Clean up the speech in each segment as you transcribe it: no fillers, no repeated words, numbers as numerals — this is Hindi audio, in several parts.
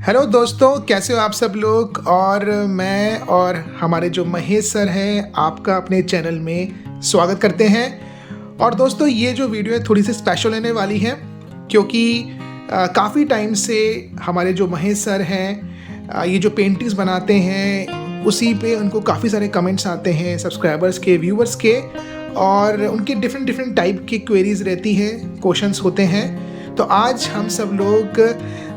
हेलो दोस्तों, कैसे हो आप सब लोग। और मैं और हमारे जो महेश सर हैं आपका अपने चैनल में स्वागत करते हैं। और दोस्तों, ये जो वीडियो है थोड़ी सी स्पेशल होने वाली है क्योंकि काफ़ी टाइम से हमारे जो महेश सर हैं ये जो पेंटिंग्स बनाते हैं उसी पे उनको काफ़ी सारे कमेंट्स आते हैं सब्सक्राइबर्स के, व्यूवर्स के, और उनकी डिफरेंट टाइप की क्वेरीज रहती हैं, क्वेश्चंस होते हैं। तो आज हम सब लोग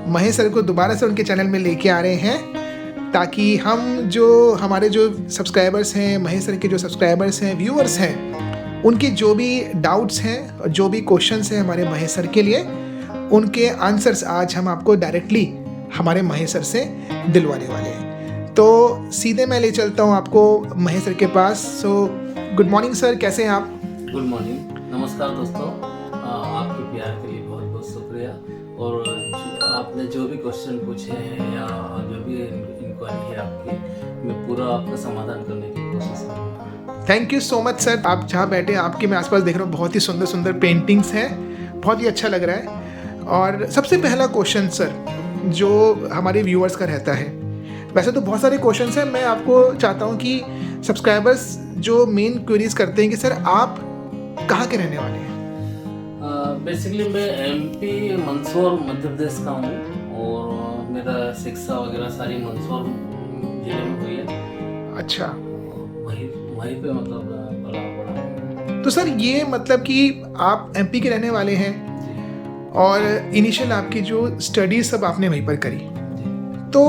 महेश सर को दोबारा से उनके चैनल में लेके आ रहे हैं ताकि हम जो हमारे जो सब्सक्राइबर्स हैं, महेश सर के जो सब्सक्राइबर्स हैं, व्यूअर्स हैं, उनके जो भी डाउट्स हैं, जो भी क्वेश्चंस हैं हमारे महेश सर के लिए, उनके आंसर्स आज हम आपको डायरेक्टली हमारे महेश सर से दिलवाने वाले हैं। तो सीधे मैं ले चलता हूँ आपको महेश सर के पास। सो गुड मॉर्निंग सर, कैसे हैं आप? गुड मॉर्निंग, नमस्कार दोस्तों। आपके प्यार के लिए बहुत बहुत शुक्रिया। और आपने जो भी क्वेश्चन पूछे हैं या जो भी इंक्वायरी है आपकी, मैं पूरा आपका समाधान करने की कोशिश करूँगा। Thank you so much sir. आप जहाँ बैठे हैं आपके मैं आसपास देख रहा हूँ, बहुत ही सुंदर सुंदर पेंटिंग्स हैं, बहुत ही अच्छा लग रहा है। और सबसे पहला क्वेश्चन सर जो हमारे व्यूअर्स का रहता है, वैसे तो बहुत सारे क्वेश्चंस हैं, मैं आपको चाहता हूँ कि सब्सक्राइबर्स जो मेन क्वेरीज करते हैं कि सर आप कहाँ के रहने वाले हैं? बेसिकली मैं एमपी मंदसौर मध्य प्रदेश का हूँ और मेरा शिक्षा वगैरह सारी मंदसौर जिले में हुई है। अच्छा, वहीं पे मतलब पला पड़ा। तो सर ये मतलब कि आप एमपी के रहने वाले हैं और इनिशियल आपकी जो स्टडीज सब आपने वहीं पर करी, तो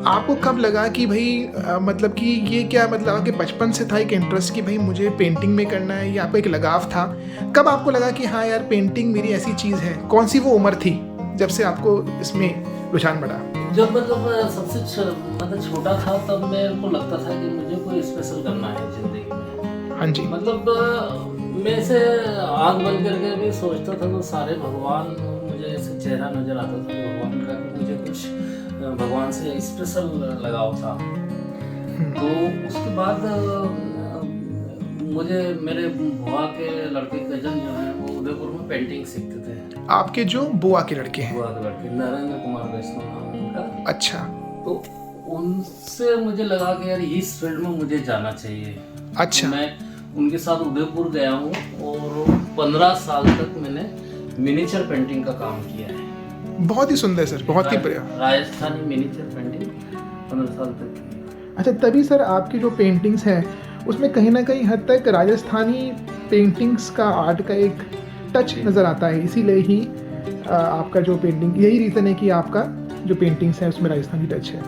आपको कब लगा कि भाई मतलब कि ये क्या मतलब आपके बचपन से था एक इंटरेस्ट कि भाई मुझे पेंटिंग में करना है, या आपको एक लगाव था? कब आपको लगा कि हाँ यार पेंटिंग मेरी ऐसी चीज़ है? कौन सी वो उम्र थी जब से आपको इसमें रुझान बढ़ा? जब मतलब सबसे मतलब छोटा था तब मेरे को लगता था कि मुझे कोई स्पेशल करना है जिंदगी में। हाँ जी। मतलब मैं से आँख बंद करके भी सोचता था तो सारे भगवान मुझे ऐसे चेहरा नजर आता था भगवान का, मुझे कुछ भगवान से स्पेशल लगाव था। तो उसके बाद मुझे मेरे बुआ के लड़के कजन जो हैं वो उदयपुर में पेंटिंग सीखते थे। आपके जो बुआ के लड़के हैं? बुआ के लड़के नरेंद्र कुमार वैष्णव नाम है उनका। अच्छा। तो उनसे मुझे लगा कि यार इस फील्ड में मुझे जाना चाहिए। अच्छा। तो मैं उनके साथ उदयपुर गया हूँ और 15 साल तक मैंने मिनीचर पेंटिंग का काम किया है। बहुत ही सुंदर सर, बहुत ही बढ़िया। राजस्थानी मिनीचर पेंटिंग 15 साल तक की। अच्छा, तभी सर आपकी जो पेंटिंग्स हैं उसमें कहीं ना कहीं हद तक राजस्थानी पेंटिंग्स का आर्ट का एक टच नज़र आता है, इसीलिए ही आपका जो पेंटिंग, यही रीज़न है कि आपका जो पेंटिंग्स है उसमें राजस्थानी टच है।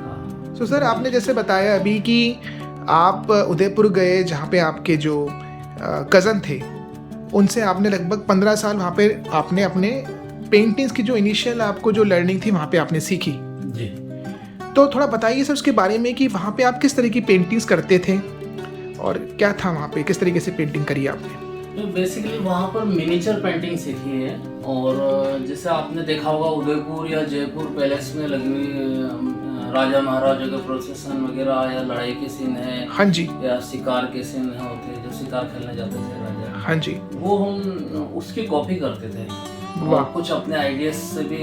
सो सर आपने जैसे बताया अभी कि आप उदयपुर गए जहाँ पे आपके जो कज़न थे उनसे आपने लगभग 15 साल वहाँ पे आपने अपने पेंटिंग्स की जो इनिशियल आपको जो लर्निंग थी वहाँ पे आपने सीखी जी। तो थोड़ा बताइए सर उसके बारे में कि वहाँ पे आप किस तरह की पेंटिंग्स करते थे और क्या था वहाँ पे, किस तरीके से पेंटिंग करी आपने? बेसिकली वहाँ पर मिनीचर पेंटिंग सीखी है। और जैसे आपने देखा होगा उदयपुर या जयपुर पैलेस में लगी हुई राजा महाराजा के प्रोसेसन वगैरह या लड़ाई के सीन है। हाँ जी। या शिकार के सीन होते जो शिकार खेलने जाते थे राजा। हाँ जी। वो हम उसकी कॉपी करते थे और कुछ अपने आइडियाज से भी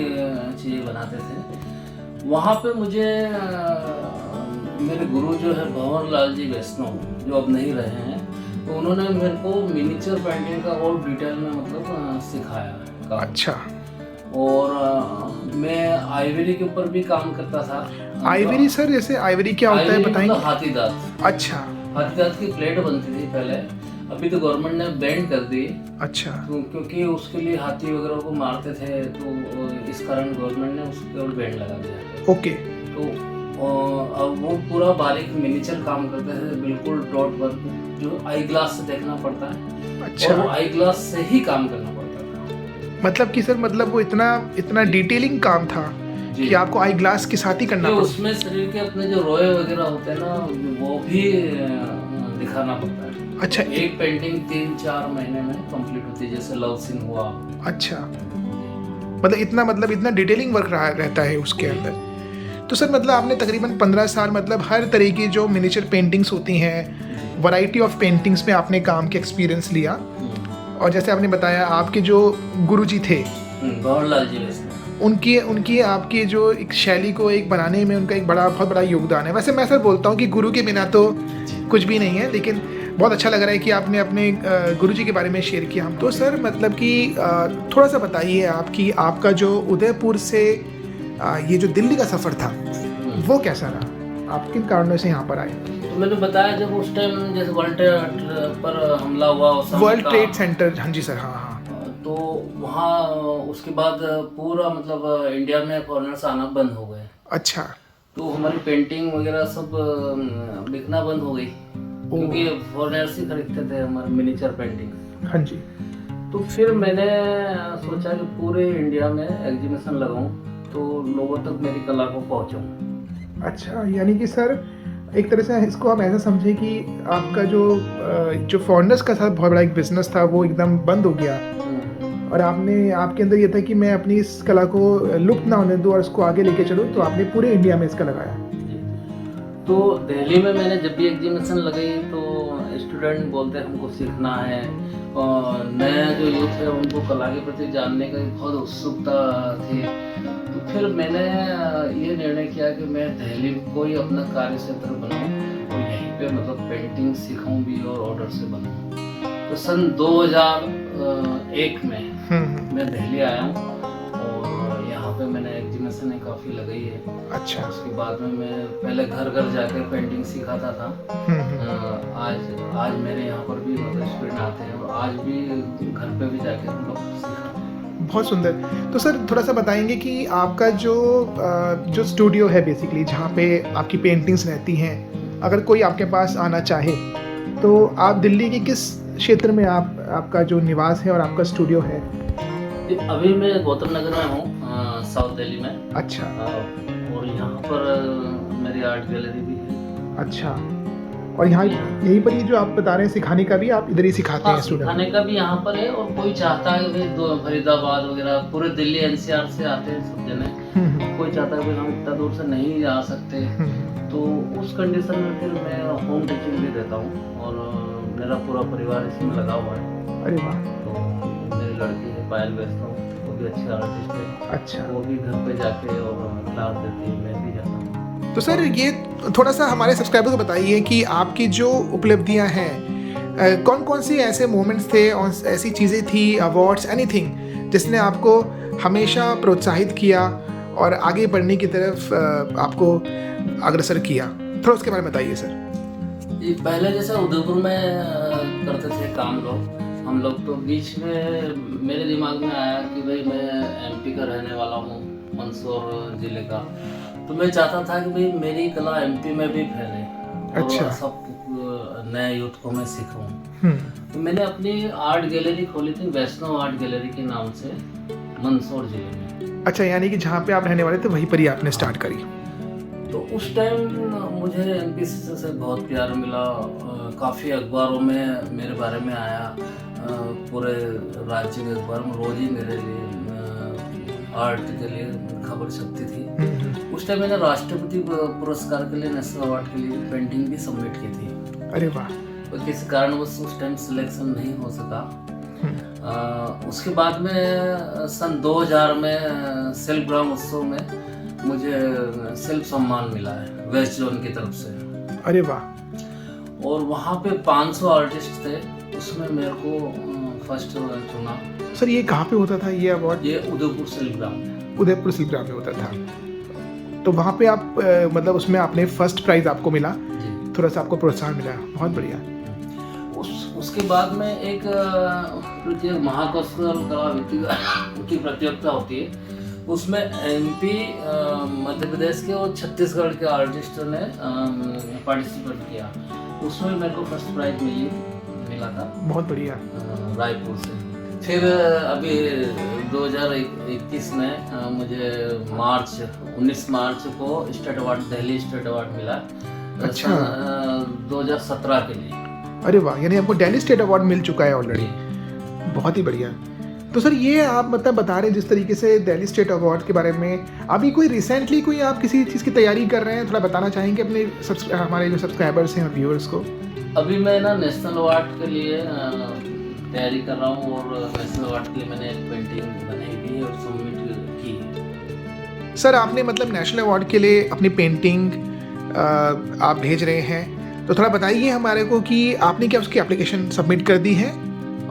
चीज़ें बनाते थे। वहाँ पे मुझे मेरे गुरु जो है भंवर लाल जी वैष्णव जो अब नहीं रहे हैं, तो उन्होंने मेरे को मिनीचर पेंटिंग का और डिटेल में मतलब सिखाया। अच्छा। और मैं आइवरी के ऊपर भी काम करता था। आइवरी सर, जैसे आइवरी क्या होता है बताएंगे? मतलब हाथी दांत। अच्छा। हाथी दांत की प्लेट बनती थी पहले, अभी तो गवर्नमेंट ने बैन कर दी। अच्छा। तो क्योंकि उसके लिए हाथी वगैरह को मारते थे तो इस कारण गवर्नमेंट ने उसके ऊपर बैन लगा दिया। ओके। तो अब वो पूरा बारीक मिनीचर काम करते थे, बिल्कुल डॉट वर्क जो आई ग्लास से देखना पड़ता है। अच्छा। और वो आई ग्लास से ही काम करना पड़ता था। मतलब कि सर मतलब वो इतना डिटेलिंग काम था कि आपको आई ग्लास के साथ ही करना पड़ता? उसमें शरीर के अपने जो रोए वगैरह होते हैं ना वो भी दिखाना पड़ता है। अच्छा। एक पेंटिंग 3-4 महीने में कंप्लीट होती है, जैसे लव सीन हुआ। अच्छा। मतलब इतना डिटेलिंग वर्क रहता है उसके अंदर। तो सर मतलब आपने तकरीबन 15 साल मतलब हर तरह की जो मिनिएचर पेंटिंग्स होती हैं, वैरायटी ऑफ पेंटिंग्स में आपने काम के एक्सपीरियंस लिया। और जैसे आपने बताया आपके जो गुरुजी थे भंवर लाल जी वैष्णव, उनकी उनकी आपकी जो एक शैली को एक बनाने में उनका एक बहुत बड़ा योगदान है। वैसे मैं सर बोलता हूँ कि गुरु के बिना तो कुछ भी नहीं है, लेकिन बहुत अच्छा लग रहा है कि आपने अपने गुरुजी के बारे में शेयर किया हम। तो सर मतलब कि थोड़ा सा बताइए आपकी आपका जो उदयपुर से ये जो दिल्ली का सफ़र था वो कैसा रहा, आप किन कारणों से यहाँ पर आए? तो मैंने बताया जब उस टाइम जैसे वर्ल्ड ट्रेड पर हमला हुआ उस समय वर्ल्ड ट्रेड सेंटर, हाँ जी सर, हाँ हाँ। तो वहाँ उसके बाद पूरा मतलब इंडिया में फॉरेनर्स आना बंद हो गए। अच्छा। तो हमारी पेंटिंग वगैरह सब बिकना बंद हो गई, क्योंकि फॉरेनर्स ही खरीदते थे हमारे मिनिएचर पेंटिंग। हाँ जी। तो फिर मैंने सोचा कि पूरे इंडिया में एग्जीबिशन लगाऊं तो लोगों तक मेरी कला को पहुंचाऊं। अच्छा, यानी कि सर एक तरह से इसको हम ऐसा समझें कि आपका जो फॉरेनर्स का साथ बहुत बड़ा एक बिजनेस था वो एकदम बंद हो गया, और आपके अंदर ये था कि मैं अपनी इस कला को लुप्त ना होने दूँ और इसको आगे लेके चलूँ, तो आपने पूरे इंडिया में इसका लगाया। तो दिल्ली में मैंने जब भी एग्जीबिशन लगाई तो स्टूडेंट बोलते हैं हमको सीखना है, और नया जो यूथ है उनको कला के प्रति जानने का बहुत उत्सुकता थी। तो फिर मैंने ये निर्णय किया कि मैं दिल्ली को ही अपना कार्य क्षेत्र बनाऊँ और यहीं पे मतलब पेंटिंग सीखूँ भी और ऑर्डर से बनाऊँ। तो सन 2001 में मैं दिल्ली आया हूँ और यहाँ पे मैंने एग्जीबिशन काफ़ी लगाई है। अच्छा। उसके बाद में मैं पहले घर घर जाकर पेंटिंग सिखाता था। आज मेरे यहाँ पर भी मतलब स्टूडेंट आते हैं और आज भी घर पे भी जाके हम लोग सिखाते हैं। बहुत सुंदर। तो सर थोड़ा सा बताएंगे कि आपका जो स्टूडियो है बेसिकली जहाँ पे आपकी पेंटिंग्स रहती हैं, अगर कोई आपके पास आना चाहे तो आप दिल्ली के किस क्षेत्र में आपका जो निवास है और आपका स्टूडियो है? अभी मैं गौतम नगर में हूँ, साउथ दिल्ली में। अच्छा। और यहाँ पर मेरी आर्ट गैलरी भी है। अच्छा। और यहाँ यहीं पर ये जो आप बता रहे हैं सिखाने का भी, आप इधर ही सिखाते हैं स्टूडेंट? सिखाने का भी यहाँ पर है, और कोई चाहता है कि फरीदाबाद वगैरह पूरे दिल्ली एनसीआर से आते हैं सब जने। कोई चाहता है कि हम इतना दूर से नहीं आ सकते, तो उस कंडीशन में फिर मैं होम टीचिंग भी देता हूँ और मेरा पूरा परिवार इसमें लगा हुआ है। अरे वाह। तो मेरी लड़की है पायल वैष्णव, वो भी अच्छी आर्टिस्ट है। अच्छा। वो भी घर पे जाके और क्लास देती है, मैं भी जाता हूँ। तो सर ये थोड़ा सा हमारे सब्सक्राइबर को बताइए कि आपकी जो उपलब्धियां हैं, कौन कौन सी ऐसे मोमेंट्स थे और ऐसी चीज़ें थी, अवार्ड्स, एनीथिंग जिसने आपको हमेशा प्रोत्साहित किया और आगे बढ़ने की तरफ आपको अग्रसर किया, थोड़ा उसके बारे में बताइए सर। पहले जैसे उदयपुर में करते थे काम हम लोग, तो बीच में मेरे दिमाग में आया कि भाई मैं एमपी का रहने वाला हूँ, मंदसौर जिले का, तो मैं चाहता था कि भाई मेरी कला एमपी में भी फैले। अच्छा। और सब नए यूथ को मैं सिखाऊं। तो मैंने अपनी आर्ट गैलरी खोली थी, वैष्णव आर्ट गैलरी के नाम से, मंदसौर जिले में। अच्छा, यानी कि जहाँ पे आप रहने वाले थे वहीं पर ही आपने स्टार्ट करी? तो उस टाइम मुझे एमपी से बहुत प्यार मिला, काफ़ी अखबारों में मेरे बारे में आया, पूरे राज्य के अखबार में रोज ही मेरे लिए आर्ट के लिए खबर छपती थी। उस टाइम मैंने राष्ट्रपति पुरस्कार के लिए, नेशनल अवार्ड के लिए पेंटिंग भी सबमिट की थी। अरे वाह। तो किसी कारणवश उस टाइम सिलेक्शन नहीं हो सका। उसके बाद में सन 2000 में शिल्प ग्राम उत्सव में मुझे शिल्प सम्मान मिला है वेस्ट जोन की तरफ से। अरे वाह। और वहाँ पे 500 आर्टिस्ट थे, उसमें मेरे को फर्स्ट चुना। सर ये कहाँ पे होता था ये अवार्ड? ये उदयपुर शिल्प ग्राम में। उदयपुर शिल्प ग्राम में होता था। तो वहाँ पे आप मतलब उसमें आपने फर्स्ट प्राइज आपको मिला, थोड़ा सा आपको प्रोत्साहन मिला, बहुत बढ़िया। उसके बाद में एक महाकौशल कला की प्रतियोगिता होती है, उसमें एमपी, मध्य प्रदेश के और छत्तीसगढ़ के आर्टिस्टों ने पार्टिसिपेट किया। उसमें मेरे को फर्स्ट प्राइज मिला था। बहुत बढ़िया। रायपुर से। फिर अभी 2021 में मुझे 19 मार्च को state award, Delhi state award मिला। अच्छा। 2017 के लिए। अरे वाह, यानी आपको दिल्ली स्टेट अवार्ड मिल चुका है ऑलरेडी, बहुत ही बढ़िया। तो सर ये आप मतलब बता रहे हैं जिस तरीके से दिल्ली स्टेट अवार्ड के बारे में, अभी कोई रिसेंटली कोई आप किसी चीज़ की तैयारी कर रहे हैं, थोड़ा बताना चाहेंगे अपने हमारे जो सब्सक्राइबर्स हैं और व्यूअर्स को? अभी मैं ना नेशनल अवार्ड के लिए तैयारी कर रहा हूँ, और नेशनल अवार्ड के लिए मैंने एक पेंटिंग बनाई भी है और सबमिट की है। सर आपने मतलब नेशनल अवार्ड के लिए अपनी पेंटिंग आप भेज रहे हैं, तो थोड़ा बताइए हमारे को कि आपने क्या उसकी एप्लीकेशन सबमिट कर दी है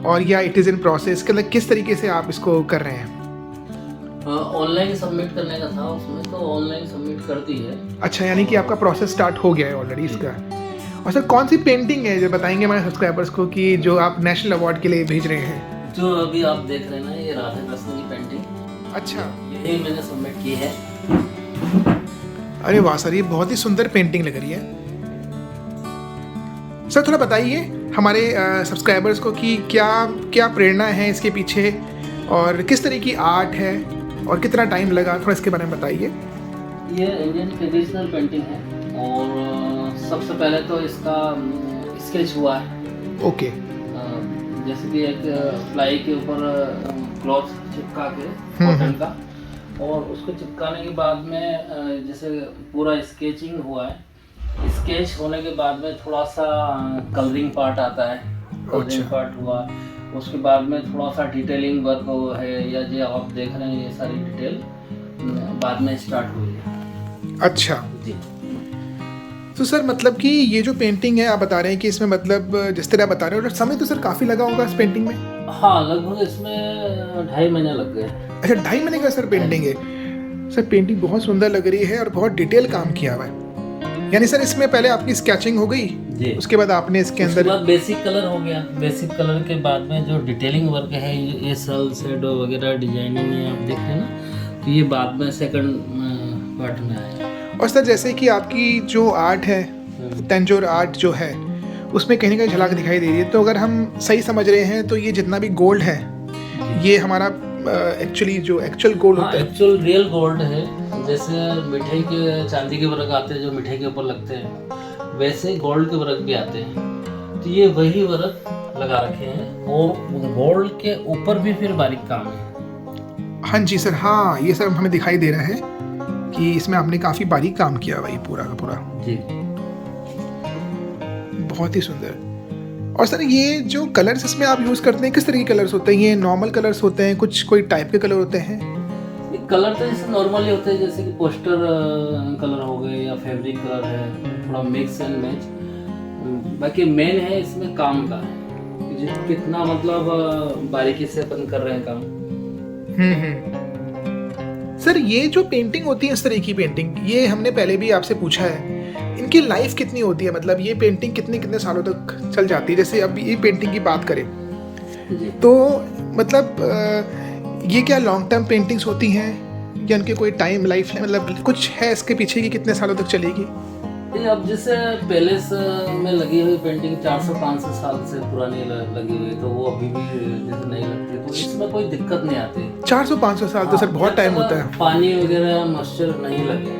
और या इट इज़ इन प्रोसेस, किस तरीके से आप इसको कर रहे हैं? ऑनलाइन सबमिट करने का था उसमें, तो ऑनलाइन सबमिट कर दी है। अच्छा, यानी कि आपका प्रोसेस स्टार्ट हो गया है ऑलरेडी इसका। और सर कौन सी पेंटिंग है जो बताएंगे हमारे सब्सक्राइबर्स को कि जो आप नेशनल अवार्ड के लिए भेज रहे हैं? जो अभी आप देख रहे हैं ना, ये राधा कृष्ण की पेंटिंग। अच्छा, यही मैंने सबमिट की है। अरे वाह सर, ये बहुत ही सुंदर पेंटिंग लग रही है। सर थोड़ा बताइए हमारे सब्सक्राइबर्स को कि क्या क्या प्रेरणा है इसके पीछे और किस तरह की आर्ट है और कितना टाइम लगा, थोड़ा इसके बारे में बताइए। ये इंडियन ट्रेडिशनल पेंटिंग है और सबसे पहले तो इसका स्केच हुआ है। ओके। जैसे कि एक प्लाई के ऊपर क्लॉथ चिपका के कॉटन का, और उसको चिपकाने के बाद में जैसे पूरा स्केचिंग हुआ है। स्केच होने के बाद में थोड़ा सा कलरिंग पार्ट आता है, कलरिंग पार्ट हुआ। उसके बाद में थोड़ा सा डिटेलिंग वर्क है, या जो आप देख रहे हैं ये सारी डिटेल बाद में स्टार्ट हुई है। अच्छा जी। तो सर मतलब कि ये जो पेंटिंग है आप बता रहे हैं कि इसमें मतलब जिस तरह बता रहे हो, समय तो सर काफ़ी लगा होगा इस पेंटिंग में? हाँ, लगभग इसमें 2.5 महीने लग गए। अच्छा, 2.5 महीने का सर पेंटिंग है? सर पेंटिंग बहुत सुंदर लग रही है और बहुत डिटेल काम किया हुआ है। यानी सर इसमें पहले आपकी स्केचिंग हो गई जी, उसके बाद आपने इसके अंदर बेसिक कलर हो गया। बेसिक कलर के बाद में जो डिटेलिंग वर्क है, ये सल शेडो वगैरह डिजाइनिंग है, आप देख रहे हैं ना, तो ये बाद में सेकंड पार्ट में आया। और सर जैसे कि आपकी जो आर्ट है, तंजौर आर्ट जो है, उसमें कहीं ना कहीं झलक दिखाई दे रही है। तो अगर हम सही समझ रहे हैं तो ये जितना भी गोल्ड है ये हमारा एक्चुअली जो एक्चुअल गोल्ड होता है, एक्चुअल रियल गोल्ड है। जैसे मिठाई के चांदी के वर्क आते हैं जो मिठाई के ऊपर लगते हैं, वैसे गोल्ड के वर्क भी आते हैं। तो ये वही वर्क लगा रखे हैं और गोल्ड के ऊपर भी फिर बारीक काम है। हाँ जी सर, हाँ ये सर हमें दिखाई दे रहा है कि इसमें आपने काफ़ी बारीक काम किया हुआ है पूरा का पूरा जी, बहुत ही सुंदर। और सर ये जो कलर्स इसमें आप यूज़ करते हैं, किस तरह के कलर्स होते हैं? ये नॉर्मल कलर्स होते हैं, कुछ कोई टाइप के कलर होते हैं? कलर तो जैसे नॉर्मली होते हैं, जैसे कि पोस्टर कलर हो गए या फैब्रिक कलर है, थोड़ा मिक्स एंड मैच। बाकी मेन है इसमें काम का है, कितना मतलब बारीकी से अपन कर रहे हैं काम। सर ये जो पेंटिंग होती है, इस तरह की पेंटिंग, ये हमने पहले भी आपसे पूछा है, इनकी लाइफ कितनी होती है? मतलब ये पेंटिंग कितने सालों तक चल जाती है? जैसे अब ये पेंटिंग की बात करें तो मतलब ये क्या लॉन्ग टर्म पेंटिंग्स होती हैं या इनके कोई टाइम लाइफ है, मतलब कुछ है इसके पीछे कि कितने सालों तक चलेगी? अब जैसे पैलेस में लगी हुई पेंटिंग 400-500 साल से पुरानी लगी हुई, तो वो अभी भी जैसे नहीं लगती, तो इसमें कोई दिक्कत नहीं आती। 400-500 साल तो सर बहुत टाइम होता है। पानी वगैरह मॉइस्चर नहीं लगे,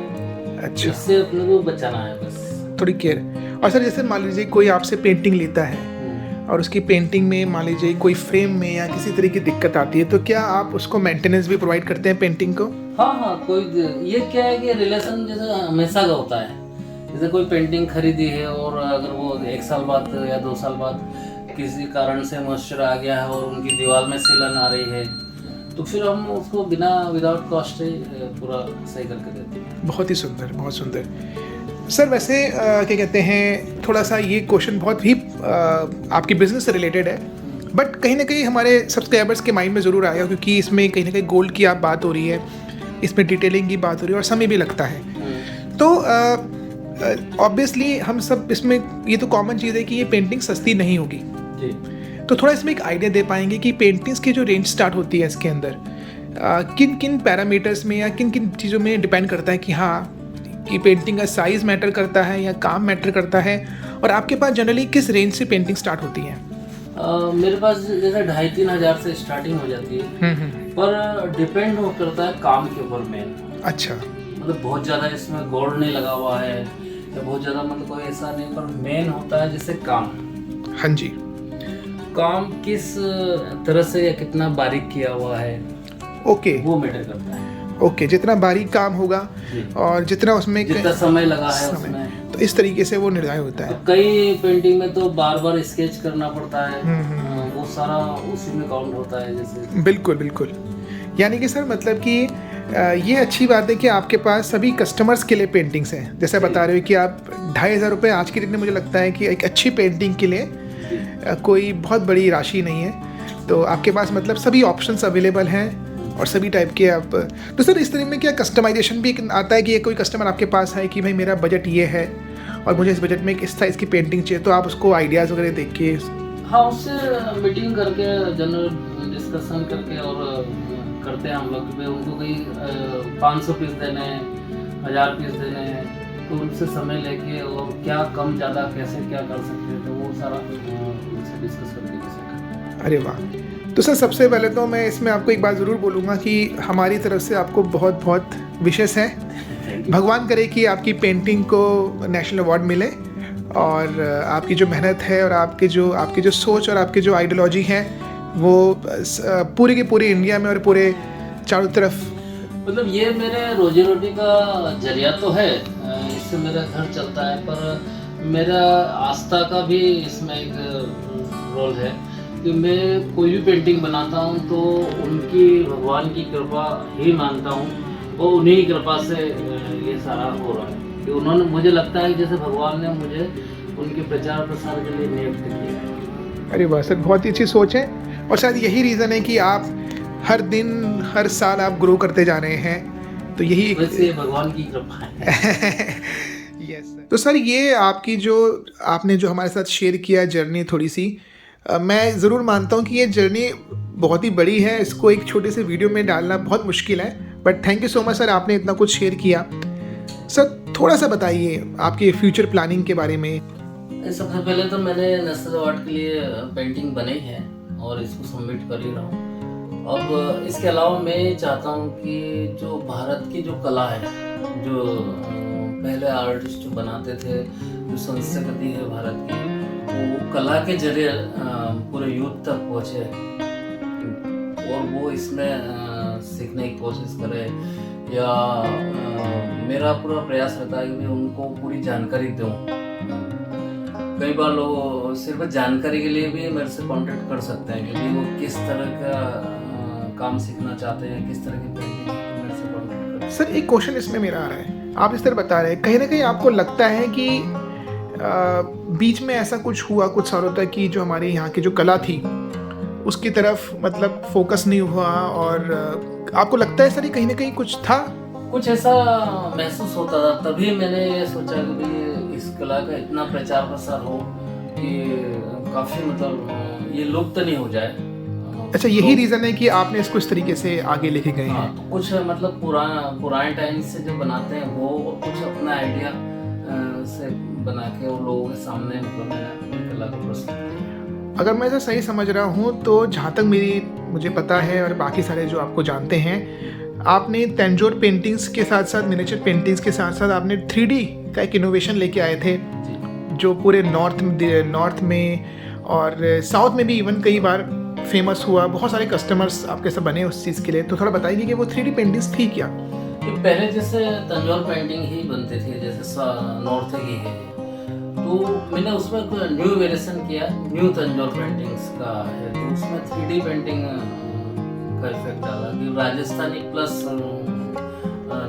अच्छा, इससे अपने को बचाना है बस, थोड़ी केयर। और सर जैसे मान लीजिए कोई आपसे पेंटिंग लेता है और उसकी पेंटिंग में मान लीजिए कोई फ्रेम में या किसी तरह की दिक्कत आती है, तो क्या आप उसको मेंटेनेंस भी प्रोवाइड करते हैं पेंटिंग को? हाँ, कोई ये क्या है कि रिलेशन जैसे हमेशा का होता है। जैसे कोई पेंटिंग खरीदी है और अगर वो 1 साल बाद या 2 साल बाद किसी कारण से मॉइस्चर आ गया है और उनकी दीवार में सिलन आ रही है, तो फिर हम उसको विदाउट कॉस्ट पूरा सही करके देते हैं। बहुत ही सुंदर, बहुत सुंदर। सर वैसे क्या कहते हैं, थोड़ा सा ये क्वेश्चन बहुत ही आपकी बिजनेस से रिलेटेड है, बट कहीं ना कहीं हमारे सब्सक्राइबर्स के माइंड में ज़रूर आएगा, क्योंकि इसमें कहीं ना कहीं गोल्ड की आप बात हो रही है, इसमें डिटेलिंग की बात हो रही है और समय भी लगता है। तो ऑब्वियसली हम सब इसमें, ये तो कॉमन चीज़ है कि ये पेंटिंग सस्ती नहीं होगी जी। तो थोड़ा इसमें एक आइडिया दे पाएंगे कि पेंटिंग्स की जो रेंज स्टार्ट होती है इसके अंदर किन किन पैरामीटर्स में या किन किन चीज़ों में डिपेंड करता है कि हाँ कि पेंटिंग का साइज़ मैटर करता है या काम मैटर करता है, और आपके पास जनरली किस रेंज से पेंटिंग स्टार्ट होती है? मेरे पास जैसे 2,500-3 हज़ार से स्टार्टिंग हो जाती है, पर डिपेंड करता है काम के ऊपर मेन। अच्छा, मतलब बहुत ज़्यादा इसमें गोल्ड नहीं लगा हुआ है या बहुत ज़्यादा मतलब कोई ऐसा नहीं, पर मेन होता है जैसे काम। हाँ जी, काम किस तरह से या कितना बारीक किया हुआ है, ओके, वो मैटर करता है। ओके, जितना बारीक काम होगा और जितना उसमें जितना समय लगा है उसमें, तो इस तरीके से वो निर्धारित होता है। कई पेंटिंग में तो बार बार स्केच करना पड़ता है, वो सारा उसी में काउंट होता है जैसे। बिल्कुल बिल्कुल, यानी कि सर मतलब कि ये अच्छी बात है कि आपके पास सभी कस्टमर्स के लिए पेंटिंग्स हैं। जैसे बता रहे हो कि आप 2,500 रुपये आज की डेट में, मुझे लगता है कि एक अच्छी पेंटिंग के लिए कोई बहुत बड़ी राशि नहीं है। तो आपके पास मतलब सभी ऑप्शंस अवेलेबल हैं और सभी टाइप के आप। तो सर इस तरह में क्या कस्टमाइजेशन भी आता है कि कोई कस्टमर आपके पास है कि भाई मेरा बजट ये है और मुझे इस बजट में इस साइज़ की पेंटिंग चाहिए, तो आप उसको आइडियाज़ वगैरह देख के? हाँ, उससे मीटिंग करके जनरल डिस्कशन करके और करते हैं हम लोग कि भाई उनको कहीं 500 पीस देने हैं, 1000 पीस देने हैं, तो उनसे समय लेके और क्या कम ज़्यादा कैसे क्या कर सकते हैं, तो वो सारा उनसे डिस्कस करके कैसे। अरे वाह। तो सर सबसे पहले तो मैं इसमें आपको एक बात ज़रूर बोलूँगा कि हमारी तरफ से आपको बहुत बहुत विशेष है। भगवान करे कि आपकी पेंटिंग को नेशनल अवार्ड मिले और आपकी जो मेहनत है और आपकी जो सोच और आपकी जो आइडियोलॉजी है वो पूरी की पूरी इंडिया में और पूरे चारों तरफ, मतलब ये मेरे रोजी रोटी का जरिया तो है, इससे मेरा घर चलता है, पर मेरा आस्था का भी इसमें एक रोल है कि मैं कोई भी पेंटिंग बनाता हूँ तो उनकी भगवान की कृपा ही मानता हूँ और उन्हीं की कृपा से ये सारा हो रहा है कि उन्होंने, मुझे लगता है जैसे भगवान ने मुझे उनके प्रचार प्रसार के लिए नियुक्त किया है। अरे वाह सर, बहुत ही अच्छी सोच है और शायद यही रीज़न है कि आप हर दिन हर साल आप ग्रो करते जा रहे हैं। तो यही वैसे भगवान की कृपा है। Yes sir. तो सर ये आपकी जो आपने जो हमारे साथ शेयर किया जर्नी थोड़ी सी, मैं ज़रूर मानता हूँ कि ये जर्नी बहुत ही बड़ी है, इसको एक छोटे से वीडियो में डालना बहुत मुश्किल है, but thank you so much sir, आपने इतना कुछ शेयर किया। सर थोड़ा सा बताइए आपके फ्यूचर प्लानिंग के बारे में। सबसे पहले तो मैंने नेशनल अवार्ड के लिए पेंटिंग बनाई है और इसको सबमिट कर ही रहा हूँ। अब इसके अलावा मैं चाहता हूँ कि जो भारत की जो कला है, जो पहले आर्टिस्ट जो बनाते थे, जो संस्कृति है भारत की, वो कला के जरिए पूरे यूथ तक पहुँचे और वो इसमें सीखने की कोशिश करे, या मेरा पूरा प्रयास रहता है कि मैं उनको पूरी जानकारी दूँ। कई बार लोग सिर्फ जानकारी के लिए भी मेरे से कांटेक्ट कर सकते हैं कि वो किस तरह का काम सीखना चाहते हैं, किस तरह की पेंटिंग, मेरे से कांटेक्ट कर। सर एक क्वेश्चन इसमें मेरा आ रहा है, आप इस तरह बता रहे हैं, कहीं ना कहीं आपको लगता है कि बीच में ऐसा कुछ हुआ कुछ सालों तक कि जो हमारे यहाँ की जो कला थी उसकी तरफ मतलब फोकस नहीं हुआ, और आपको लगता है सर कहीं ना कहीं कुछ था, कुछ ऐसा महसूस होता था, तभी मैंने ये सोचा कि भाई इस कला का इतना प्रचार प्रसार हो कि काफ़ी मतलब ये लुप्त नहीं हो जाए। अच्छा, यही रीज़न है कि आपने इसको इस तरीके से आगे लेके गए हैं। तो कुछ मतलब पुराने टाइम से जो बनाते हैं वो कुछ अपना आइडिया से बना के वो लोगों के सामने मतलब कला को प्रस्तुत किया। अगर मैं ऐसा सही समझ रहा हूँ तो जहाँ तक मुझे पता है और बाकी सारे जो आपको जानते हैं, आपने तंजौर पेंटिंग्स के साथ साथ मिनिएचर पेंटिंग्स के साथ साथ आपने 3D का एक इनोवेशन लेके आए थे जो पूरे नॉर्थ में और साउथ में भी इवन कई बार फेमस हुआ, बहुत सारे कस्टमर्स आपके साथ बने उस चीज़ के लिए। तो थोड़ा बताइए कि वो 3D पेंटिंग्स थी क्या? कि पहले जैसे तंजौर पेंटिंग ही बनते थे, जैसे नॉर्थ की है, तो मैंने उसमें न्यू वेरिएशन किया, न्यू तंजौर पेंटिंग्स का है, तो उसमें 3D पेंटिंग का इफेक्ट डाला कि राजस्थानी प्लस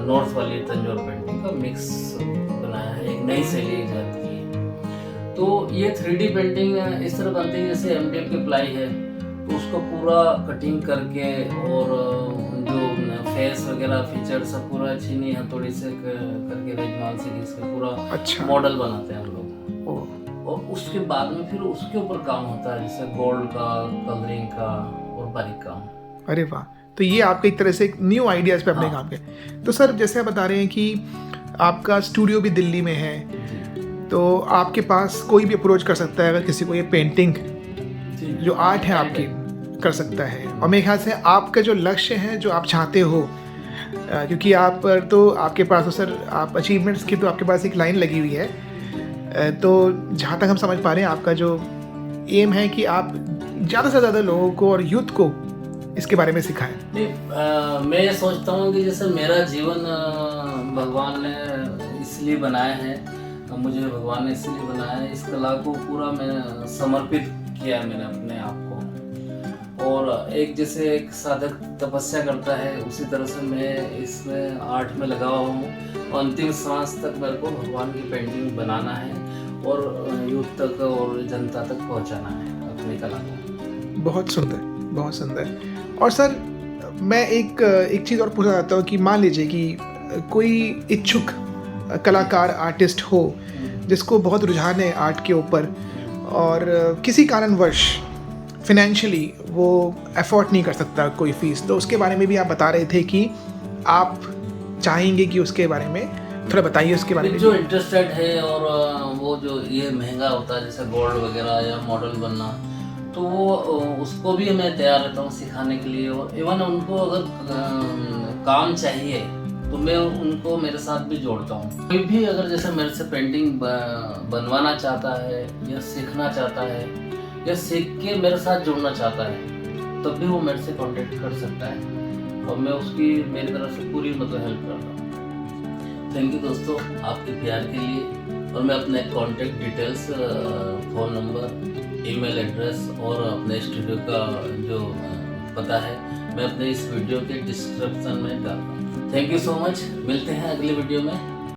नॉर्थ वाली तंजौर पेंटिंग का मिक्स बनाया है, एक नई शैली ईजाद की है। तो ये 3D पेंटिंग इस तरह बनती है जैसे MDF की प्लाई है, तो उसको पूरा कटिंग करके और जो फेस वगैरह फीचर सब पूरा चीनी हथौड़ी से करके रेजमाल से घिस के पूरा अच्छा मॉडल बनाते हैं हम लोग, और उसके बाद में फिर उसके ऊपर काम होता है जैसे गोल्ड का, कलरिंग का और बारीक काम। अरे वाह, तो ये आपके एक तरह से एक न्यू आइडियाज़ पे अपने काम के। तो सर जैसे आप बता रहे हैं कि आपका स्टूडियो भी दिल्ली में है, तो आपके पास कोई भी अप्रोच कर सकता है अगर किसी को ये पेंटिंग जो आर्ट है आपकी कर सकता है। और मेरे ख्याल से आपका जो लक्ष्य है जो आप चाहते हो, क्योंकि आप पर तो आपके पास तो सर आप अचीवमेंट्स की तो आपके पास एक लाइन लगी हुई है, तो जहाँ तक हम समझ पा रहे हैं आपका जो एम है कि आप ज़्यादा से ज़्यादा लोगों को और यूथ को इसके बारे में सिखाएं। मैं ये सोचता हूँ कि जैसे मेरा जीवन भगवान ने इसलिए बनाया है, मुझे भगवान ने इसलिए बनाया है, इस कला को पूरा मैं समर्पित किया मैंने अपने आप को, और एक जैसे एक साधक तपस्या करता है उसी तरह से मैं इसमें आर्ट में लगा हुआ हूँ। अंतिम सांस तक मेरे को भगवान की पेंटिंग बनाना है और यूथ तक और जनता तक पहुँचाना है अपनी कला को। बहुत सुंदर, बहुत सुंदर। और सर मैं एक चीज़ और पूछना चाहता हूँ कि मान लीजिए कि कोई इच्छुक कलाकार आर्टिस्ट हो जिसको बहुत रुझान है आर्ट के ऊपर और किसी कारणवश फाइनेंशियली वो अफोर्ड नहीं कर सकता कोई फ़ीस, तो उसके बारे में भी आप बता रहे थे कि आप चाहेंगे कि उसके बारे में थोड़ा बताइए उसके बारे में। जो इंटरेस्टेड है और वो जो ये महंगा होता है जैसे गोल्ड वगैरह या मॉडल बनना, तो वो उसको भी मैं तैयार रहता हूँ सिखाने के लिए। और इवन उनको अगर काम चाहिए तो मैं उनको मेरे साथ भी जोड़ता हूँ। कोई भी अगर जैसे मेरे से पेंटिंग बनवाना चाहता है या सीखना चाहता है या सीख के मेरे साथ जुड़ना चाहता है तब भी वो मेरे से कांटेक्ट कर सकता है और मैं उसकी मेरी तरफ से पूरी मतलब हेल्प करता हूँ। थैंक यू दोस्तों आपके प्यार के लिए। और मैं अपने contact details, phone number, email address और अपने स्टूडियो का जो पता है मैं अपने इस वीडियो के डिस्क्रिप्शन में डालता हूँ। Thank you so much. मिलते हैं अगले वीडियो में।